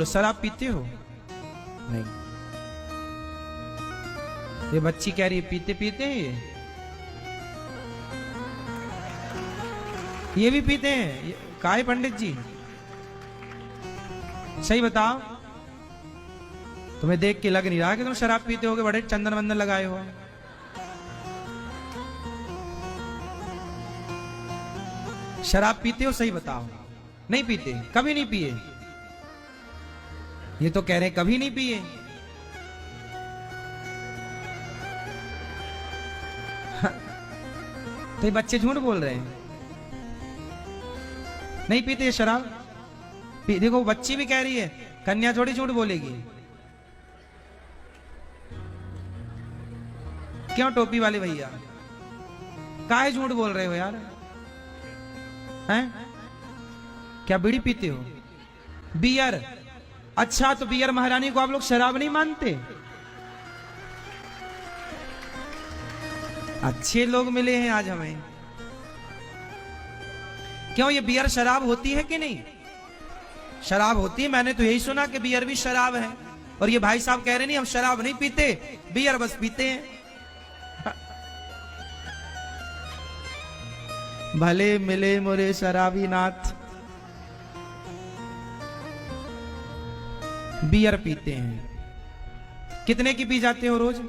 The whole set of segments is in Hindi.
बोलो, शराब पीते हो? नहीं। ये बच्ची कह रही है पीते पीते हैं ये भी पीते हैं। काहे पंडित जी, सही बताओ, तुम्हें देख के लग नहीं रहा कि तुम शराब पीते होगे, बड़े चंदन वंदन लगाए हो। शराब पीते हो, सही बताओ। नहीं पीते, कभी नहीं पिए। ये तो कह रहे कभी नहीं पिए। तो ये बच्चे झूठ बोल रहे हैं, नहीं पीते शराब। देखो बच्ची भी कह रही है, कन्या थोड़ी झूठ बोलेगी। क्यों टोपी वाले भैया, काहे झूठ बोल रहे हो यार? हैं? क्या बीड़ी पीते हो? बियर? अच्छा, तो बियर महारानी को आप लोग शराब नहीं मानते? अच्छे लोग मिले हैं आज हमें। क्यों, ये बियर शराब होती है कि नहीं? शराब होती है। मैंने तो यही सुना कि बियर भी शराब है। और ये भाई साहब कह रहे नहीं हम शराब नहीं पीते, बियर बस पीते हैं। भले मिले मोरे शराबी नाथ, बियर पीते हैं। कितने की पी जाते हो रोज?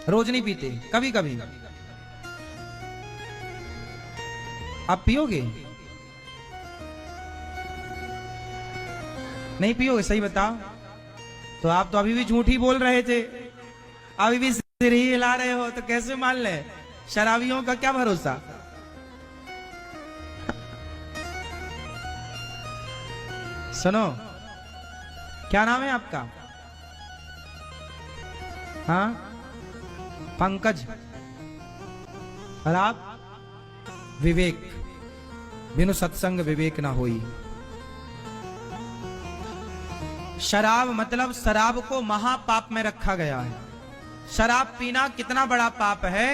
रोज नहीं पीते, कभी कभी। आप पियोगे? नहीं पियोगे, सही बताओ। तो आप तो अभी भी झूठ ही बोल रहे थे, अभी भी सिर ही हिला रहे हो, तो कैसे मान ले? शराबियों का क्या भरोसा। सुनो, क्या नाम है आपका? हाँ, पंकज। और आप? विवेक। बिनु सत्संग विवेक ना होई। शराब मतलब शराब को महापाप में रखा गया है। शराब पीना कितना बड़ा पाप है।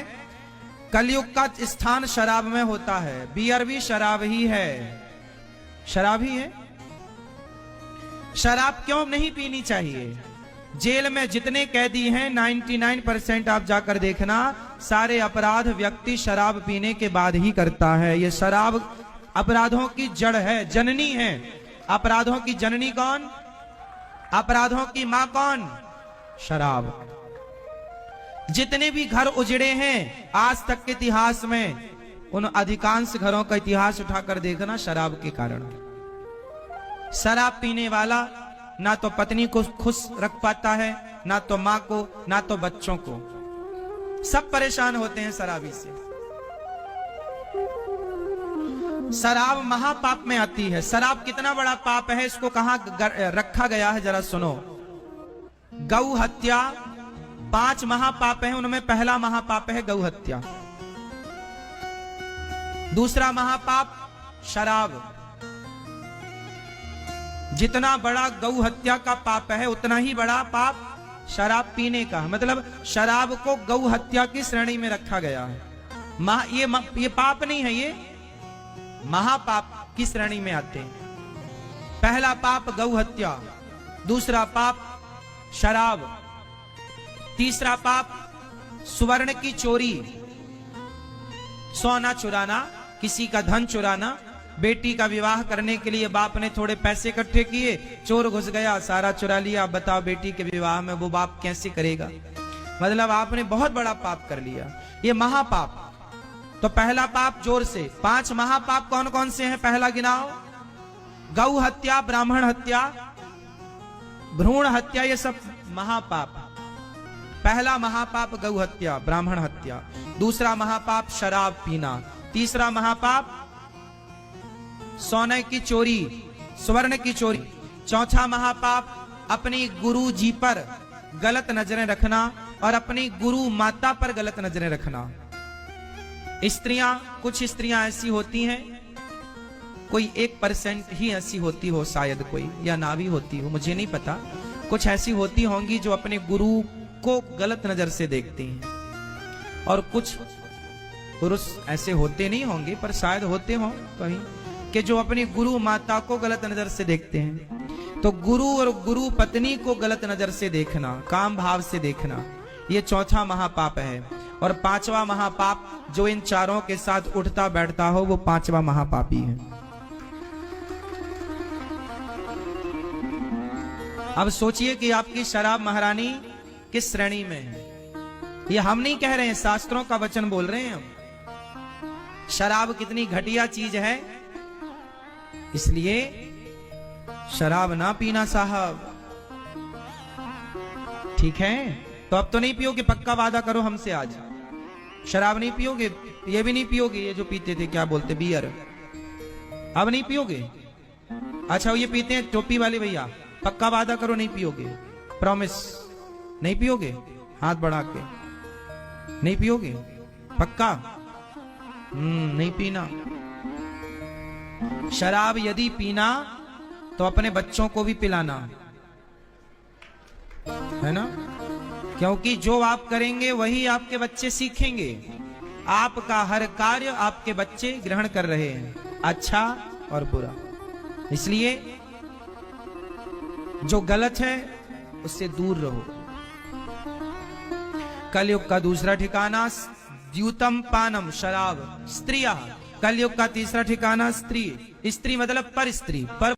कलयुग का स्थान शराब में होता है। बियर भी शराब ही है, शराब ही है। शराब क्यों नहीं पीनी चाहिए? जेल में जितने कैदी हैं 99% आप जाकर देखना, सारे अपराध व्यक्ति शराब पीने के बाद ही करता है। ये शराब अपराधों की जड़ है, जननी है। अपराधों की जननी कौन? अपराधों की मां कौन? शराब। जितने भी घर उजड़े हैं आज तक के इतिहास में, उन अधिकांश घरों का इतिहास उठाकर देखना शराब के कारण। शराब पीने वाला ना तो पत्नी को खुश रख पाता है, ना तो मां को, ना तो बच्चों को। सब परेशान होते हैं शराबी से। शराब महापाप में आती है। शराब कितना बड़ा पाप है, इसको कहां रखा गया है जरा सुनो। गौ हत्या, 5 महापाप हैं, उनमें पहला महापाप है गौ हत्या। दूसरा महापाप शराब। जितना बड़ा गौ हत्या का पाप है, उतना ही बड़ा पाप शराब पीने का। मतलब शराब को गौ हत्या की श्रेणी में रखा गया है। ये पाप नहीं है, ये महापाप की श्रेणी में आते हैं। पहला पाप गौ हत्या, दूसरा पाप शराब, तीसरा पाप स्वर्ण की चोरी, सोना चुराना, किसी का धन चुराना। बेटी का विवाह करने के लिए बाप ने थोड़े पैसे इकट्ठे किए, चोर घुस गया, सारा चुरा लिया। अब बताओ बेटी के विवाह में वो बाप कैसे करेगा? मतलब आपने बहुत बड़ा पाप कर लिया, ये महापाप। तो पहला पाप जोर से। 5 महापाप कौन कौन से हैं पहला गिनाओ। गौ हत्या, ब्राह्मण हत्या, भ्रूण हत्या, ये सब महापाप। पहला महापाप गौ हत्या, ब्राह्मण हत्या। दूसरा महापाप शराब पीना। तीसरा महापाप सोने की चोरी, स्वर्ण की चोरी। चौथा महापाप अपनी गुरु जी पर गलत नजरें रखना और अपनी गुरु माता पर गलत नजरें रखना। स्त्रियां, कुछ स्त्रियां ऐसी होती हैं, कोई 1% ही ऐसी होती हो शायद, कोई या ना भी होती हो, मुझे नहीं पता। कुछ ऐसी होती होंगी जो अपने गुरु को गलत नजर से देखती हैं। और कुछ पुरुष ऐसे होते नहीं होंगे, पर शायद होते हों कहीं, कि जो अपनी गुरु माता को गलत नजर से देखते हैं। तो गुरु और गुरु पत्नी को गलत नजर से देखना, काम भाव से देखना, ये चौथा महापाप है। और पांचवा महापाप जो इन चारों के साथ उठता बैठता हो, वो पांचवा महापापी है। अब सोचिए कि आपकी शराब महारानी किस श्रेणी में है। ये हम नहीं कह रहे हैं, शास्त्रों का वचन बोल रहे हैं हम। शराब कितनी घटिया चीज है, इसलिए शराब ना पीना साहब, ठीक है? तो अब तो नहीं पियोगे, पक्का वादा करो हमसे आज, शराब नहीं पियोगे। ये भी नहीं पियोगे, ये जो पीते थे क्या बोलते, बियर, अब नहीं पियोगे। अच्छा ये पीते हैं टोपी वाले भैया, पक्का वादा करो नहीं पियोगे, प्रॉमिस नहीं पियोगे, हाथ बढ़ा के, नहीं पियोगे पक्का? नहीं पीना। शराब यदि पीना तो अपने बच्चों को भी पिलाना, है ना? क्योंकि जो आप करेंगे वही आपके बच्चे सीखेंगे। आपका हर कार्य आपके बच्चे ग्रहण कर रहे हैं, अच्छा और बुरा। इसलिए जो गलत है उससे दूर रहो। कलयुग का दूसरा ठिकाना द्यूतम पानम, शराब, स्त्रियां। कलयुग का तीसरा ठिकाना स्त्री। स्त्री मतलब पर स्त्री, पर